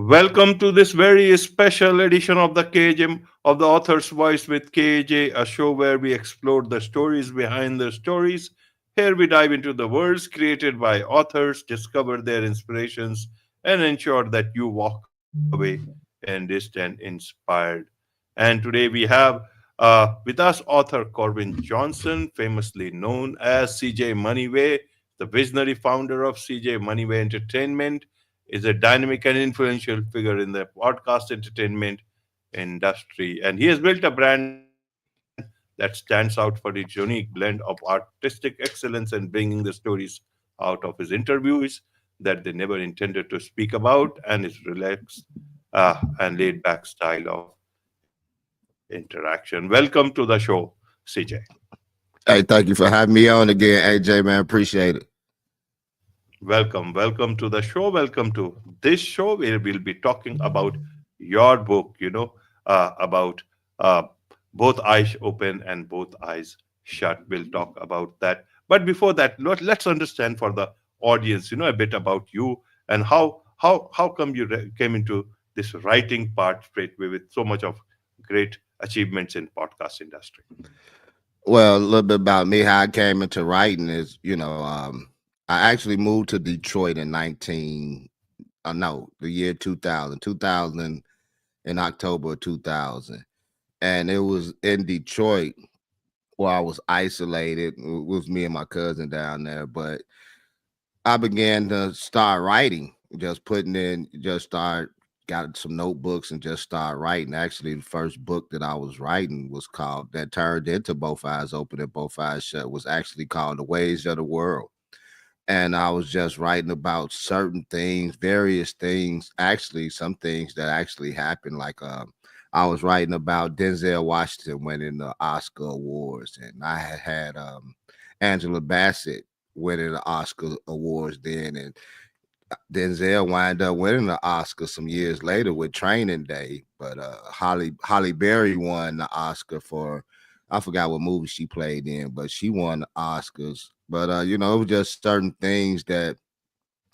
Welcome to this very special edition of the KAJ of the Author's Voice with KAJ, a show where we explore the stories behind the stories. Here we dive into the worlds created by authors, discover their inspirations, and ensure that you walk away enriched and inspired. And today we have with us author Corwin Johnson, famously known as CJ Moneyway, the visionary founder of CJ Moneyway Entertainment, is a dynamic and influential figure in the podcast entertainment industry. And he has built a brand that stands out for its unique blend of artistic excellence and bringing the stories out of his interviews that they never intended to speak about, and his relaxed and laid back style of interaction. Welcome to the show, CJ. Hey, thank you for having me on again, AJ, man. Appreciate it. Welcome to the show. Welcome to this show where we'll be talking about your book, about uh, both eyes open and both eyes shut. We'll talk about that. But before that, let's understand for the audience, a bit about you and how come you came into this writing part straight away with so much of great achievements in podcast industry. Well, a little bit about me, how I came into writing is, I actually moved to Detroit in the year 2000 in October of 2000. And it was in Detroit where I was isolated. It was me and my cousin down there. But I began to start writing, got some notebooks and just started writing. Actually, the first book that I was writing was called, that turned into Both Eyes Open and Both Eyes Shut, was actually called The Ways of the World. And I was just writing about certain things, various things, actually, some things that actually happened. Like I was writing about Denzel Washington winning the Oscar Awards, and I had Angela Bassett winning the Oscar Awards then, and Denzel wound up winning the Oscar some years later with Training Day, but Holly Berry won the Oscar for, I forgot what movie she played in, but she won the Oscars. But it was just certain things that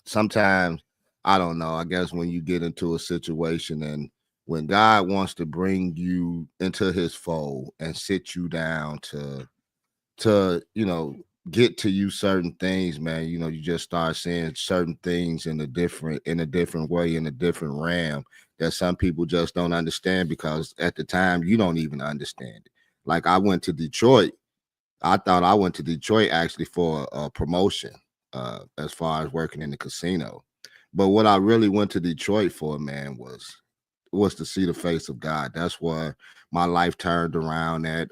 sometimes, I don't know. I guess when you get into a situation and when God wants to bring you into His fold and sit you down to get to you certain things, man. You just start seeing certain things in a different way, in a different realm that some people just don't understand, because at the time you don't even understand it. Like, I went to Detroit. I thought I went to Detroit actually for a promotion, as far as working in the casino. But what I really went to Detroit for, man, was to see the face of God. That's where my life turned around at.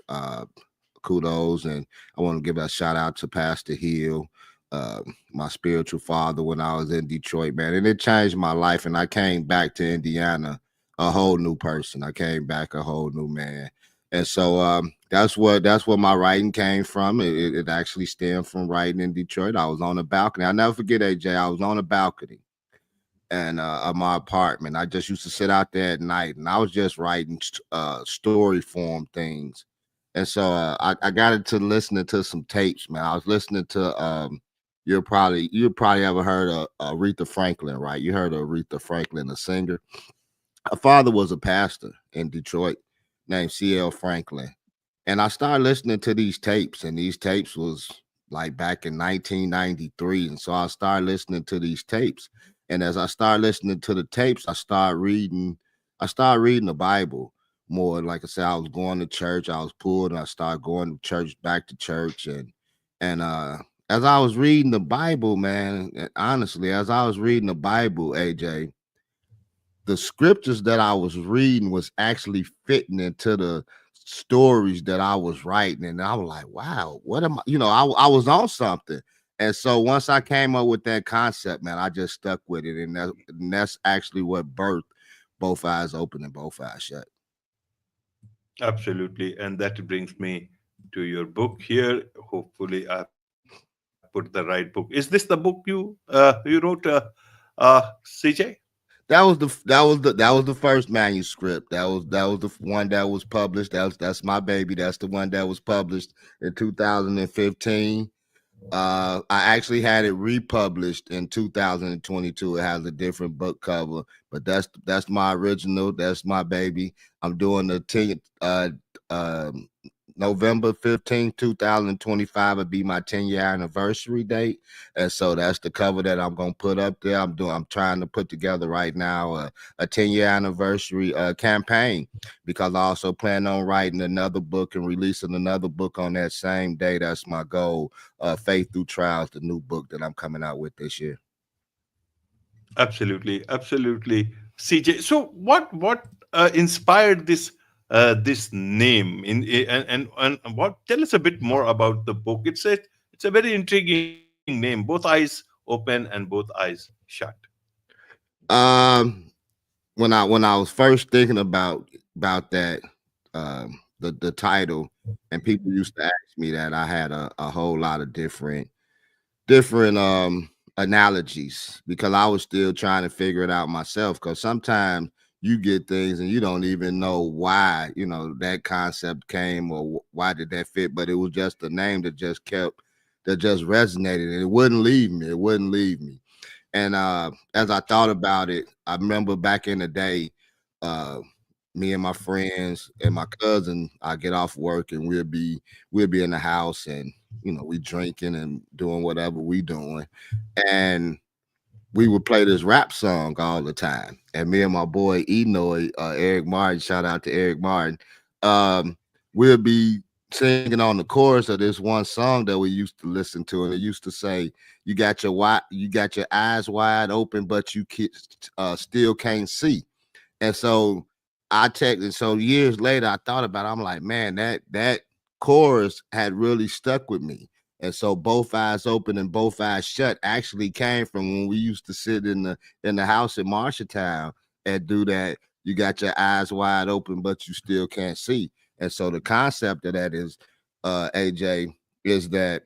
Kudos, and I want to give a shout out to Pastor Hill, my spiritual father, when I was in Detroit, man. And it changed my life. And I came back to Indiana a whole new person. I came back a whole new man. And so that's where my writing came from. It actually stemmed from writing in Detroit. I was on a balcony. I'll never forget, AJ. I was on a balcony and of my apartment. I just used to sit out there at night, and I was just writing story form things. And so I got into listening to some tapes, man. I was listening to you probably ever heard of Aretha Franklin, right? You heard of Aretha Franklin, a singer. Her father was a pastor in Detroit named C.L. Franklin. And I started listening to these tapes, and these tapes was like back in 1993. And so I started listening to these tapes. And as I started listening to the tapes, I started reading the Bible more. Like I said, I was going to church. I was pulled, and I started going to church, back to church. And as I was reading the Bible, man, honestly, as I was reading the Bible, AJ, the scriptures that I was reading was actually fitting into the stories that I was writing. And I was like, wow, what am I? I was on something. And so once I came up with that concept, man, I just stuck with it. And that's actually what birthed Both Eyes Open and Both Eyes Shut. Absolutely. And that brings me to your book here. Hopefully, I put the right book. Is this the book you wrote, CJ? That was the first manuscript. That was the one that was published. That's my baby. That's the one that was published in 2015. I actually had it republished in 2022. It has a different book cover, but that's my original. That's my baby. I'm doing the 10th, um, November 15th, 2025 would be my 10-year anniversary date. And so that's the cover that I'm gonna put up there. I'm trying to put together right now a 10-year anniversary campaign, because I also plan on writing another book and releasing another book on that same day. That's my goal. Faith Through Trials, the new book that I'm coming out with this year. Absolutely, absolutely, CJ. So, what inspired this name and what? Tell us a bit more about the book. It's a very intriguing name. Both eyes open and both eyes shut. Um, when I was first thinking about that, the title, and people used to ask me that, I had a whole lot of different analogies, because I was still trying to figure it out myself. Because sometimes you get things and you don't even know why, that concept came, or why did that fit, but it was just a name that just resonated, and it wouldn't leave me. It wouldn't leave me. And as I thought about it, I remember back in the day, uh, me and my friends and my cousin, I get off work and we'll be in the house, and we drinking and doing whatever we doing, and we would play this rap song all the time. And me and my boy Enoy, Eric Martin, shout out to Eric Martin, we'll be singing on the chorus of this one song that we used to listen to, and it used to say, you got your eyes wide open, but still can't see." And so and so years later, I thought about it. I'm like, man, that chorus had really stuck with me. And so both eyes open and both eyes shut actually came from when we used to sit in the house in Marshalltown and do that. You got your eyes wide open, but you still can't see. And so the concept of that is, AJ, is that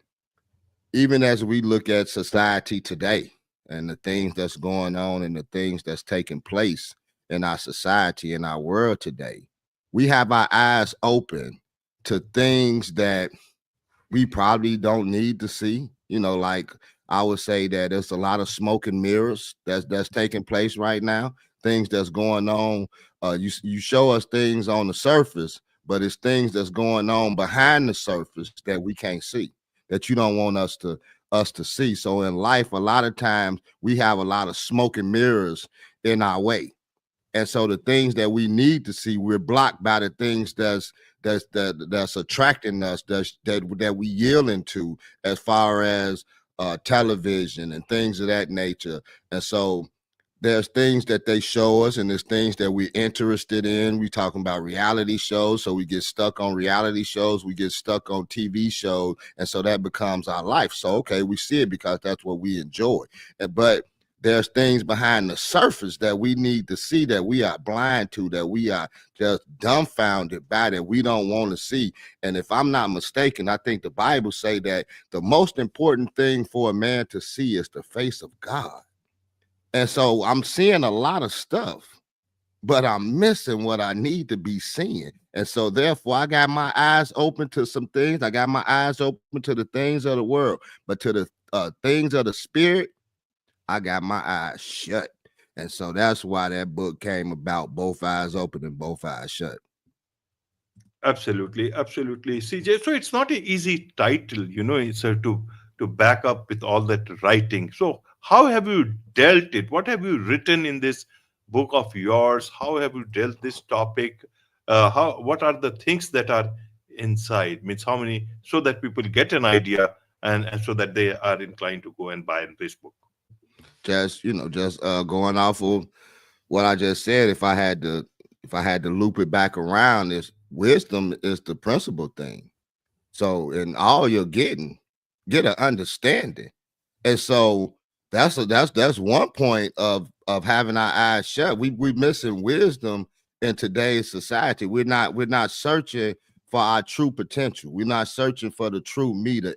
even as we look at society today and the things that's going on and the things that's taking place in our society, in our world today, we have our eyes open to things that we probably don't need to see. Like, I would say that there's a lot of smoke and mirrors that's taking place right now. Things that's going on. You show us things on the surface, but it's things that's going on behind the surface that we can't see, that you don't want us to see. So in life, a lot of times we have a lot of smoke and mirrors in our way, and so the things that we need to see, we're blocked by the things that's attracting us, that we yielding to, as far as television and things of that nature. And so there's things that they show us, and there's things that we're interested in. We talking about reality shows, so we get stuck on reality shows, we get stuck on TV shows, and so that becomes our life. So okay, we see it because that's what we enjoy. But there's things behind the surface that we need to see, that we are blind to, that we are just dumbfounded by, that we don't want to see. And if I'm not mistaken, I think the Bible say that the most important thing for a man to see is the face of God. And so I'm seeing a lot of stuff, but I'm missing what I need to be seeing. And so therefore I got my eyes open to some things. I got my eyes open to the things of the world, but to the things of the spirit, I got my eyes shut. And so that's why that book came about, Both Eyes Open and Both Eyes Shut. Absolutely, absolutely, CJ. So it's not an easy title, it's to back up with all that writing. So how have you dealt it? What have you written in this book of yours? How have you dealt this topic? How what are the things that are inside? Means how many, so that people get an idea, and so that they are inclined to go and buy this book. Just going off of what I just said, if I had to loop it back around, is wisdom is the principal thing. So in all you're getting, get an understanding. And so that's one point of having our eyes shut. We're missing wisdom in today's society. We're not searching for our true potential. We're not searching for the true me, the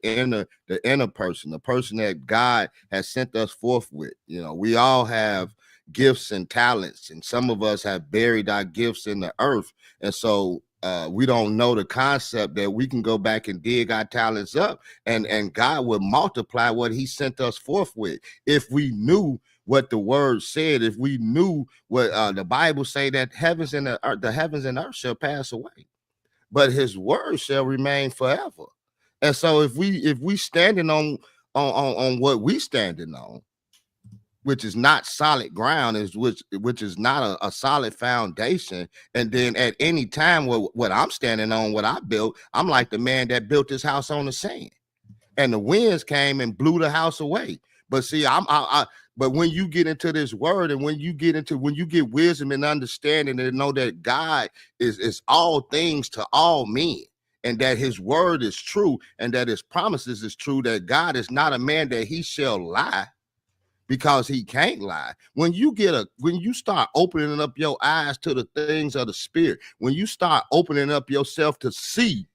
inner person, the person that God has sent us forth with. We all have gifts and talents, and some of us have buried our gifts in the earth. And so we don't know the concept that we can go back and dig our talents up, and God will multiply what He sent us forth with. If we knew what the Word said, if we knew what the Bible say, that the heavens and earth shall pass away, but His Word shall remain forever. And so if we standing on what we standing on, which is not solid ground, is which is not a solid foundation. And then at any time, what I'm standing on, what I built, I'm like the man that built his house on the sand, and the winds came and blew the house away. But see, but when you get into this word, and when you get wisdom and understanding, and know that God is all things to all men, and that His word is true, and that His promises is true, that God is not a man that He shall lie, because He can't lie. When you start opening up your eyes to the things of the Spirit, when you start opening up yourself to see,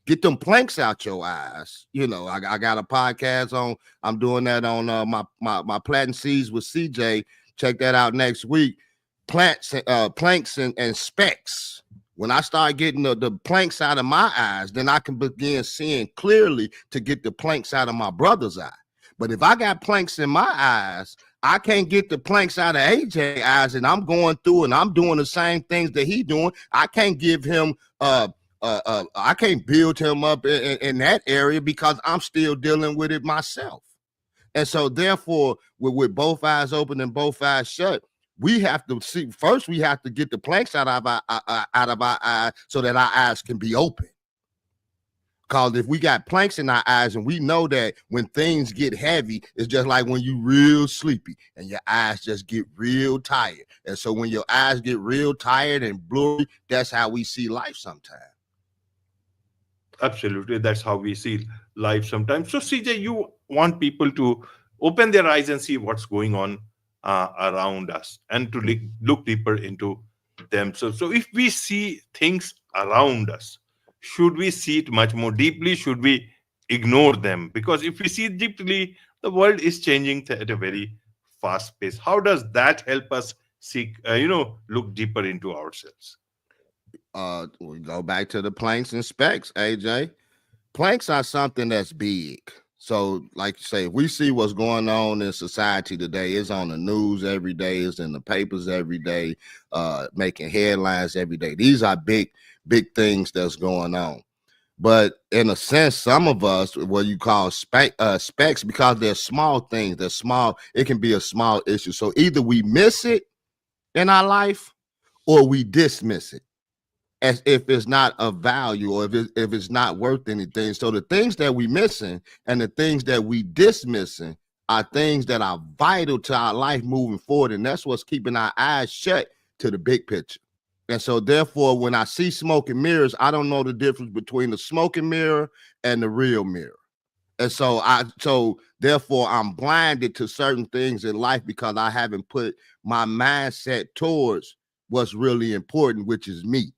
get them planks out your eyes. I got a podcast on. I'm doing that on my planting seeds with CJ. Check that out next week. Planks and specks. When I start getting the planks out of my eyes, then I can begin seeing clearly to get the planks out of my brother's eye. But if I got planks in my eyes, I can't get the planks out of AJ eyes, and I'm going through and I'm doing the same things that he doing. I can't give him I can't build him up in that area, because I'm still dealing with it myself. And so therefore, with both eyes open and both eyes shut, we have to see first. We have to get the planks out of our eyes, so that our eyes can be open. Because if we got planks in our eyes, and we know that when things get heavy, it's just like when you real sleepy and your eyes just get real tired. And so when your eyes get real tired and blurry, that's how we see life sometimes. Absolutely, that's how we see life sometimes. So, CJ, you want people to open their eyes and see what's going on around us, and to look deeper into them. So if we see things around us, should we see it much more deeply? Should we ignore them? Because if we see it deeply, the world is changing at a very fast pace. How does that help us seek, look deeper into ourselves? We go back to the planks and specks, AJ. Planks are something that's big. So, like you say, if we see what's going on in society today, it's on the news every day, it's in the papers every day, making headlines every day. These are big things that's going on. But in a sense, some of us, what you call specs, because they're small things, they're small, it can be a small issue. So either we miss it in our life, or we dismiss it as if it's not of value, or if it's not worth anything. So the things that we missing and the things that we dismissing are things that are vital to our life moving forward. And that's what's keeping our eyes shut to the big picture. And so therefore, when I see smoke and mirrors, I don't know the difference between the smoke and mirror and the real mirror. And so therefore I'm blinded to certain things in life, because I haven't put my mindset towards what's really important, which is me.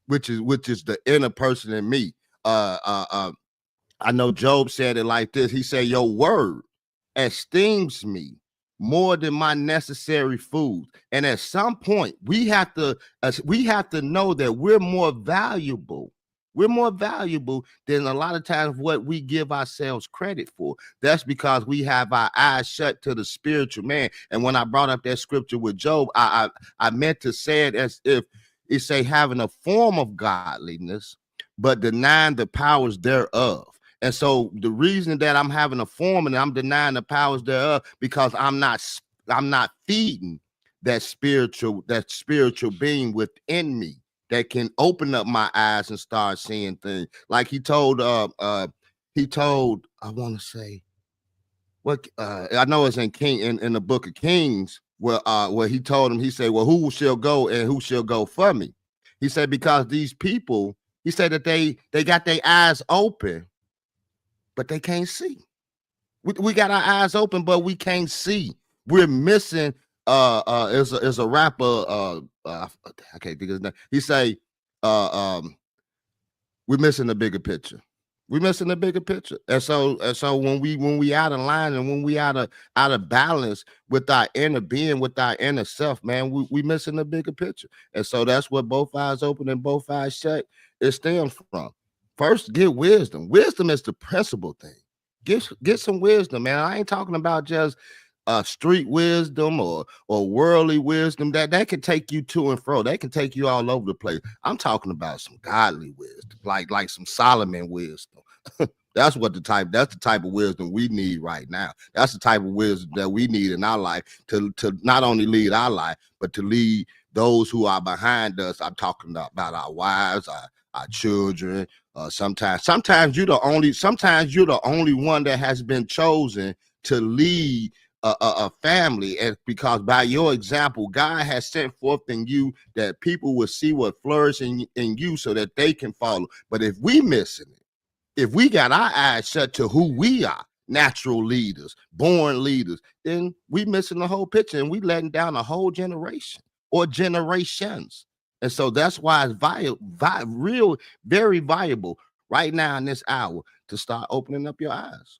Which is the inner person in me. I know Job said it like this. He said, "Your word esteems me more than my necessary food." And at some point, we have to know that we're more valuable. We're more valuable than a lot of times what we give ourselves credit for. That's because we have our eyes shut to the spiritual man. And when I brought up that scripture with Job, I meant to say it as if it say having a form of godliness, but denying the powers thereof. And so the reason that I'm having a form and I'm denying the powers thereof, because I'm not feeding that spiritual being within me that can open up my eyes and start seeing things. Like he told I want to say what I know it's in the book of Kings, where he told him, he said, "Well, who shall go and who shall go for me?" He said, because these people, he said that they got their eyes open, but they can't see. We got our eyes open, but we can't see. We're missing. Is a rapper. I can't think of his name. He say, we're missing the bigger picture. We missing the bigger picture. And so when we out of line and when we out of balance with our inner being, with our inner self, man, we missing the bigger picture. And so that's what both eyes open and both eyes shut, it stems from. First, get wisdom. Wisdom is the principal thing. Get some wisdom, man. I ain't talking about just street wisdom or worldly wisdom that can take you to and fro. They can take you all over the place. I'm talking about some godly wisdom, like some Solomon wisdom. That's the type of wisdom we need right now. That's the type of wisdom that we need in our life to not only lead our life, but to lead those who are behind us. I'm talking about our wives, our children. Sometimes you're the only one that has been chosen to lead a family, and because by your example, God has sent forth in you that people will see what flourish in you so that they can follow. But if we missing it, if we got our eyes shut to who we are, natural leaders, born leaders, then we missing the whole picture and we letting down a whole generation or generations. And so that's why it's real, very valuable right now in this hour to start opening up your eyes.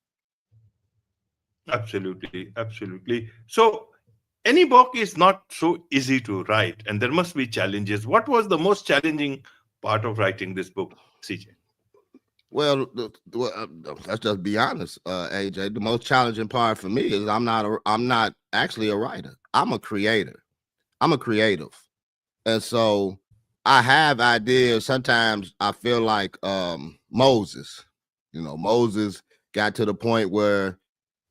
Absolutely, absolutely. So, any book is not so easy to write, and there must be challenges. What was the most challenging part of writing this book, CJ? Let's just be honest, AJ. The most challenging part for me is I'm not actually a writer. I'm a creator. I'm a creative, and so I have ideas. Sometimes I feel like Moses. Moses got to the point where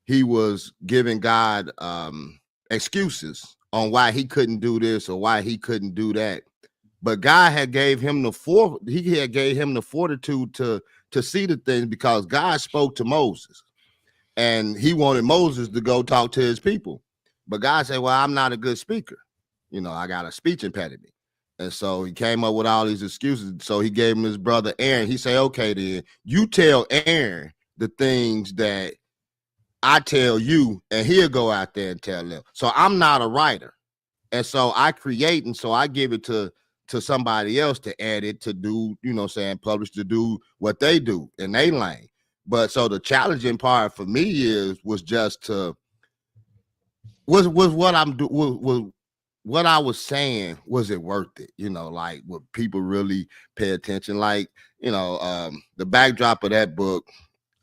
he was giving God excuses on why he couldn't do this or why he couldn't do that. But God had gave him the fortitude to see the things because God spoke to Moses and he wanted Moses to go talk to his people. But God said, well, I'm not a good speaker. I got a speech impediment. And so he came up with all these excuses. So he gave him his brother Aaron. He said, okay, then you tell Aaron the things that I tell you, and he'll go out there and tell them. So I'm not a writer. And so I create, and so I give it to somebody else to edit, to do, publish, to do what they do in their lane. But so the challenging part for me was just to was what I'm doing was what I was saying, was it worth it? Like would people really pay attention? Like, the backdrop of that book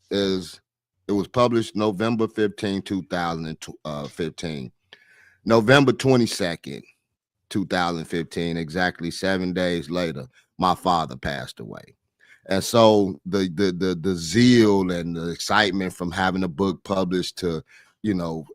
is it was published November 15, 2015. November 22nd, 2015, exactly 7 days later, my father passed away. And so the zeal and the excitement from having a book published to, 1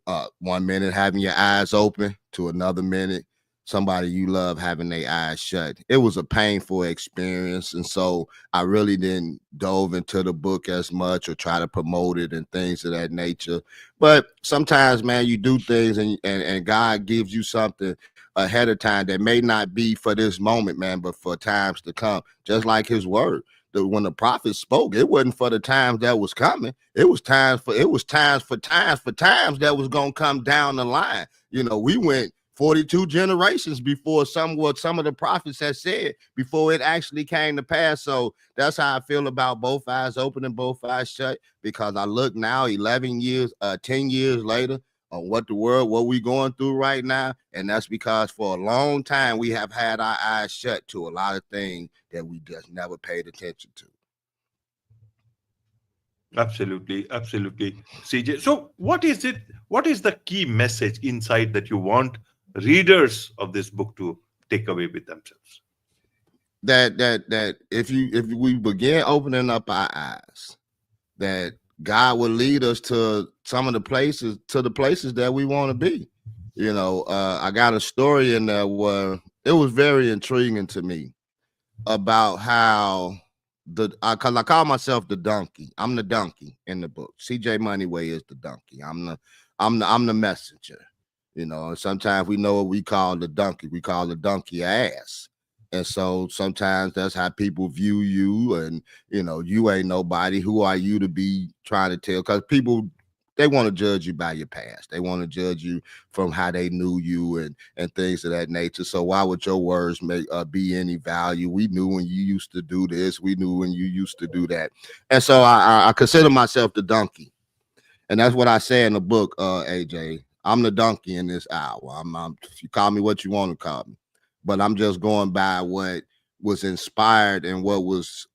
minute having your eyes open to another minute somebody you love having their eyes shut. It was a painful experience. And so I really didn't dove into the book as much or try to promote it and things of that nature. But sometimes, man, you do things and God gives you something ahead of time that may not be for this moment, man, but for times to come, just like his word. When the prophet spoke, it wasn't for the times that was coming. It was times that was gonna come down the line. We went 42 generations before some of the prophets had said before it actually came to pass. So that's how I feel about both eyes open and both eyes shut, because I look now 10 years later on what we going through right now. And that's because for a long time, we have had our eyes shut to a lot of things that we just never paid attention to. Absolutely, absolutely, CJ. So, what is it? What is the key message inside that you want readers of this book to take away with themselves? That if we begin opening up our eyes, that God will lead us to the places that we want to be. I got a story in there where it was very intriguing to me about how because I call myself the donkey. I'm the donkey in the book. CJ Moneyway is the donkey. I'm the messenger. And sometimes we know what we call the donkey. We call the donkey ass. And so sometimes that's how people view you, and you ain't nobody. Who are you to be trying to tell? Because people they want to judge you by your past. They want to judge you from how they knew you and things of that nature. So why would your words make be any value? We knew when you used to do this. We knew when you used to do that. And so I consider myself the donkey, and that's what I say in the book. AJ, I'm the donkey in this hour. You call me what you want to call me, but I'm just going by what was inspired and what was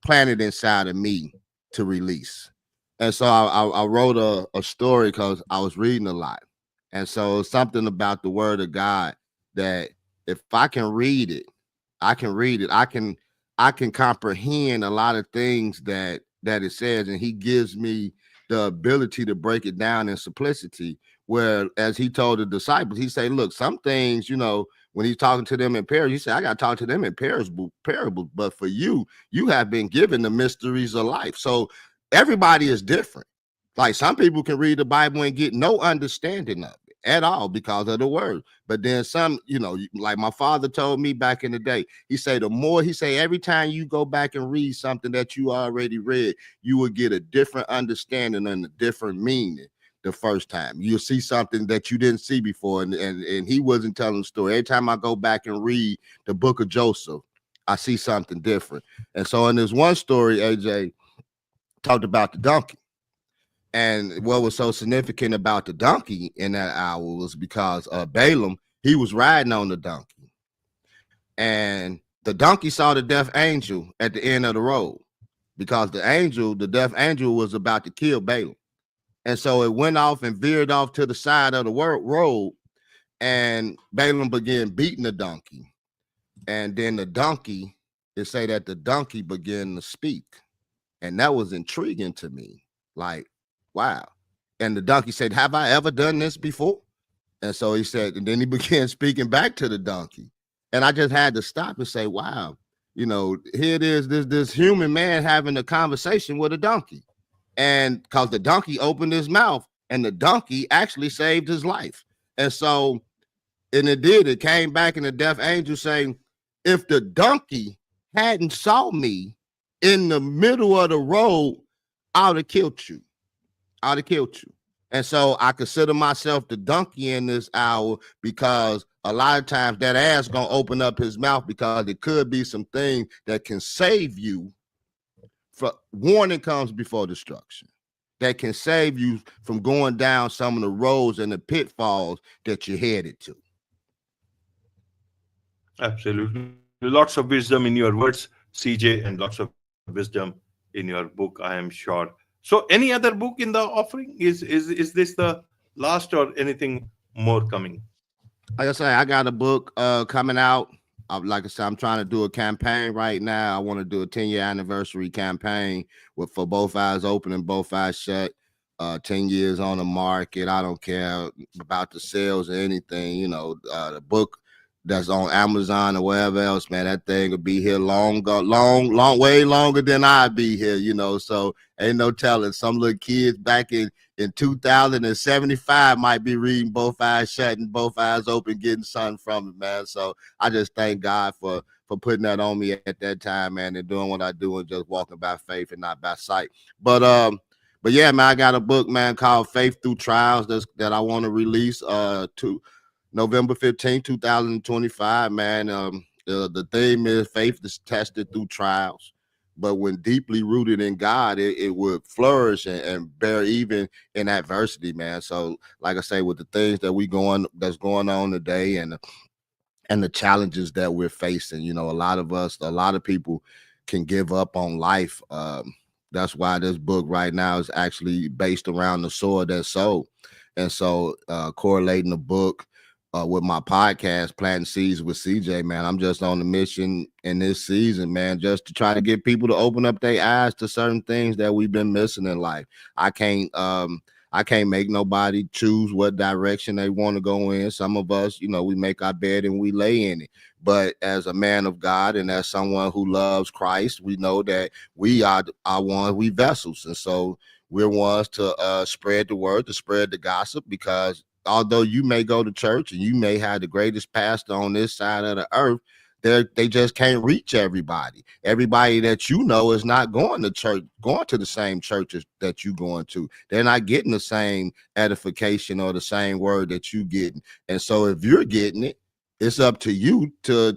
planted inside of me to release. And so I wrote a story because I was reading a lot. And so something about the word of God that if I can read it, I can read it. I can comprehend a lot of things that it says, and he gives me the ability to break it down in simplicity. Where as he told the disciples, he said, look, some things, when he's talking to them in parables, he said, I got to talk to them in parables, but for you, you have been given the mysteries of life. So everybody is different. Like some people can read the Bible and get no understanding of it at all because of the word. But then some, like my father told me back in the day, he say every time you go back and read something that you already read, you will get a different understanding and a different meaning the first time. You'll see something that you didn't see before. And he wasn't telling the story. Every time I go back and read the book of Joseph, I see something different. And so in this one story, AJ talked about the donkey. And what was so significant about the donkey in that hour was because Balaam, he was riding on the donkey. And the donkey saw the death angel at the end of the road because the death angel was about to kill Balaam. And so it went off and veered off to the side of the road, and Balaam began beating the donkey. And then they say that the donkey began to speak. And that was intriguing to me. Like, wow. And the donkey said, have I ever done this before? And so he said, and then he began speaking back to the donkey. And I just had to stop and say, wow, here it is, this human man having a conversation with a donkey. And because the donkey opened his mouth and the donkey actually saved his life. And so, it came back in the death angel saying, if the donkey hadn't saw me in the middle of the road, I would have killed you. And so I consider myself the donkey in this hour because a lot of times that ass going to open up his mouth because it could be some things that can save you. For warning comes before destruction. That can save you from going down some of the roads and the pitfalls that you're headed to. Absolutely. Lots of wisdom in your words, CJ, and lots of wisdom in your book, I am sure. So any other book in the offering? Is this the last or anything more coming? Like I say, I got a book coming out. Like I said, I'm trying to do a campaign right now. I want to do a 10-year anniversary campaign for Both Eyes Open and Both Eyes Shut. 10 years on the market. I don't care about the sales or anything. The book that's on Amazon or wherever else, man, that thing will be here way longer than I'd be here, so ain't no telling. Some little kids back in 2075 might be reading Both Eyes Shut and Both Eyes Open, getting something from it, man. So I just thank God for putting that on me at that time, man, and doing what I do and just walking by faith and not by sight. But yeah, man, I got a book, man, called Faith Through Trials that I want to release to November 15, 2025, man. The theme is faith is tested through trials, but when deeply rooted in God, it would flourish and bear even in adversity, man. So, like I say, with the things that's going on today and the challenges that we're facing, a lot of people can give up on life. That's why this book right now is actually based around the sword that sold. And so correlating the book with my podcast, Planting Seeds with CJ, man, I'm just on a mission in this season, man, just to try to get people to open up their eyes to certain things that we've been missing in life. I can't make nobody choose what direction they want to go in. Some of us, we make our bed and we lay in it. But as a man of God and as someone who loves Christ, we know that we are we vessels. And so we're ones to spread the word, to spread the gossip, because although you may go to church and you may have the greatest pastor on this side of the earth, They just can't reach everybody. Everybody that you know is not going to church, going to the same churches that you going to. They're not getting the same edification or the same word that you getting. And so if you're getting it, it's up to you to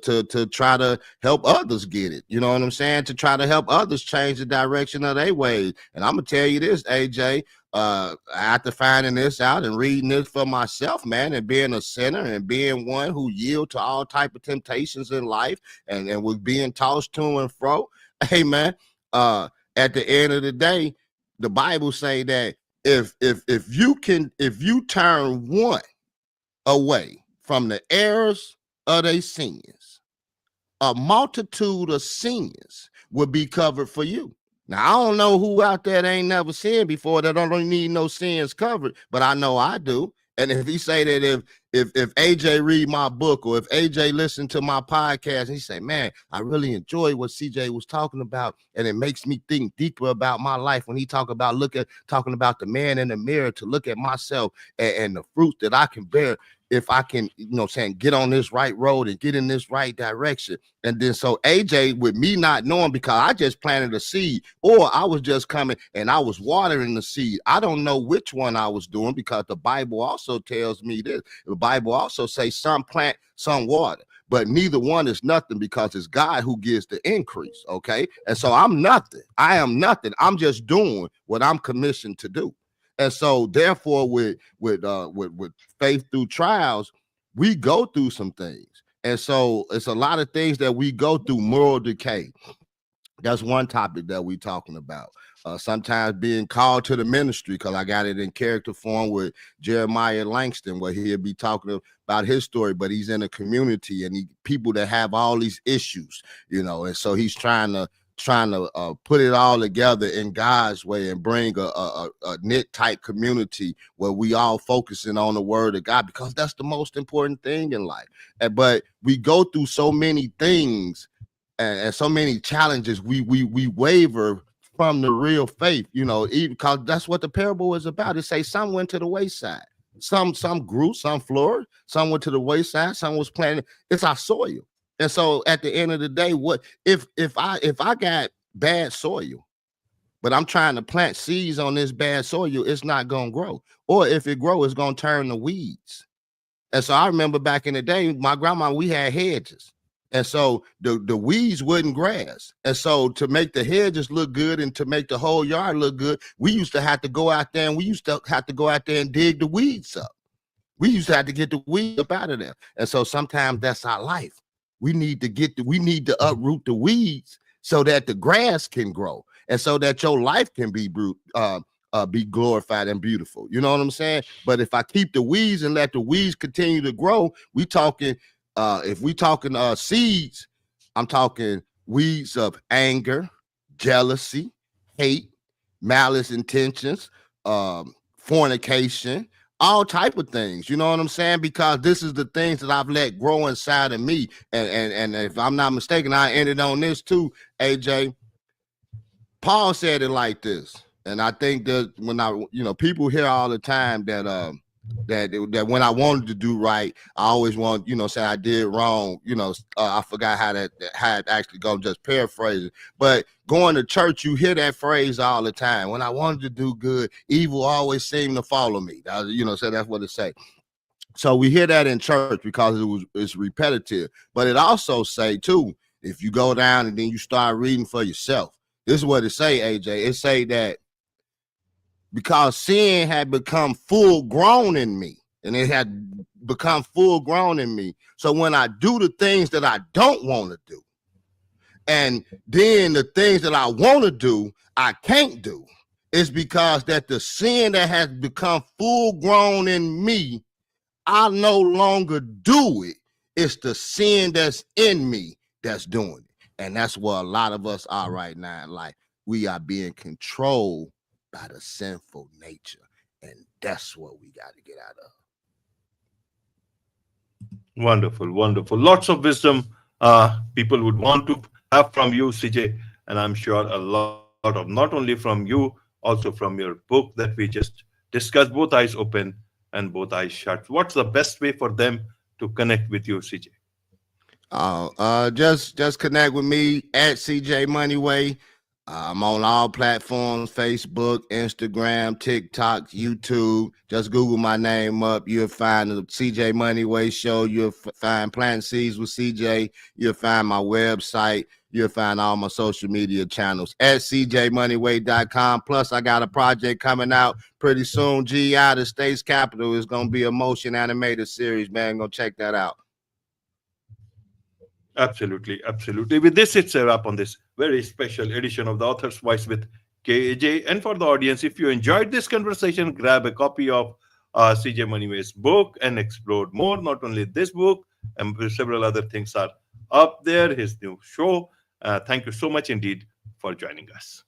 try to help others get it. You know what I'm saying? To try to help others change the direction of their ways. And I'm gonna tell you this, AJ. After finding this out and reading this for myself, man, and being a sinner and being one who yield to all type of temptations in life and was being tossed to and fro. Hey, man. At the end of the day, the Bible say that if you turn one away from the errors of their sins, a multitude of sins will be covered for you. Now, I don't know who out there that ain't never sinned before that don't need no sins covered, but I know I do. And if he say that if AJ read my book or if AJ listen to my podcast and he say, man, I really enjoy what CJ was talking about, and it makes me think deeper about my life when he talking about the man in the mirror to look at myself and the fruit that I can bear if I can, saying get on this right road and get in this right direction. And then so AJ, with me not knowing, because I just planted a seed, or I was just coming and I was watering the seed. I don't know which one I was doing, because the Bible also tells me this. The Bible also says some plant, some water, but neither one is nothing, because it's God who gives the increase. Okay. And so I'm nothing. I am nothing. I'm just doing what I'm commissioned to do. And so therefore with faith through trials, we go through some things. And so it's a lot of things that we go through. Moral decay, that's one topic that we talking about. Sometimes being called to the ministry, because I got it in character form with Jeremiah Langston, where he'll be talking about his story, but he's in a community and people that have all these issues, and so he's trying to put it all together in God's way and bring a knit type community where we all focusing on the word of God, because that's the most important thing in life. But we go through so many things and so many challenges, we waver from the real faith, even because that's what the parable is about. It say some went to the wayside, some grew, some flourished, some went to the wayside, some was planted. It's our soil. And so at the end of the day, what if I got bad soil, but I'm trying to plant seeds on this bad soil, it's not gonna grow. Or if it grows, it's gonna turn to weeds. And so I remember back in the day, my grandma, we had hedges. And so the weeds wouldn't grass. And so to make the hedges look good and to make the whole yard look good, we used to have to go out there and dig the weeds up. We used to have to get the weeds up out of there. And so sometimes that's our life. We need to uproot the weeds so that the grass can grow and so that your life can be glorified and beautiful. You know what I'm saying? But if I keep the weeds and let the weeds continue to grow, if we talking seeds, I'm talking weeds of anger, jealousy, hate, malice intentions, fornication, all type of things. You know what I'm saying? Because this is the things that I've let grow inside of me. And if I'm not mistaken, I ended on this too, AJ. Paul said it like this. And I think that when people hear all the time that that when I wanted to do right, I always want, say I did wrong. I forgot how it actually go, just paraphrasing. But going to church, you hear that phrase all the time. When I wanted to do good, evil always seemed to follow me. So that's what it say. So we hear that in church because it's repetitive. But it also say too, if you go down and then you start reading for yourself, this is what it say, AJ. It say that because sin had become full grown in me, and it had become full grown in me. So when I do the things that I don't want to do, and then the things that I want to do, I can't do, it's because that the sin that has become full grown in me, I no longer do it. It's the sin that's in me that's doing it. And that's where a lot of us are right now in life. We are being controlled by the sinful nature. And that's what we got to get out of. Wonderful, wonderful. Lots of wisdom people would want to have from you, CJ. And I'm sure a lot of, not only from you, also from your book that we just discussed, both eyes open and both eyes shut. What's the best way for them to connect with you, CJ? Just connect with me at CJ Moneyway. I'm on all platforms: Facebook, Instagram, TikTok, YouTube. Just Google my name up. You'll find the CJ Moneyway Show. You'll find Planting Seeds with CJ. You'll find my website. You'll find all my social media channels at cjmoneyway.com. Plus, I got a project coming out pretty soon. GI, the state's capital, is going to be a motion animated series, man. Go check that out. Absolutely, absolutely. With this, it's a wrap on this very special edition of the Author's Voice with KAJ. And for the audience, if you enjoyed this conversation, grab a copy of CJ Moneyways book and explore more. Not only this book, and several other things are up there. His new show. Thank you so much indeed for joining us.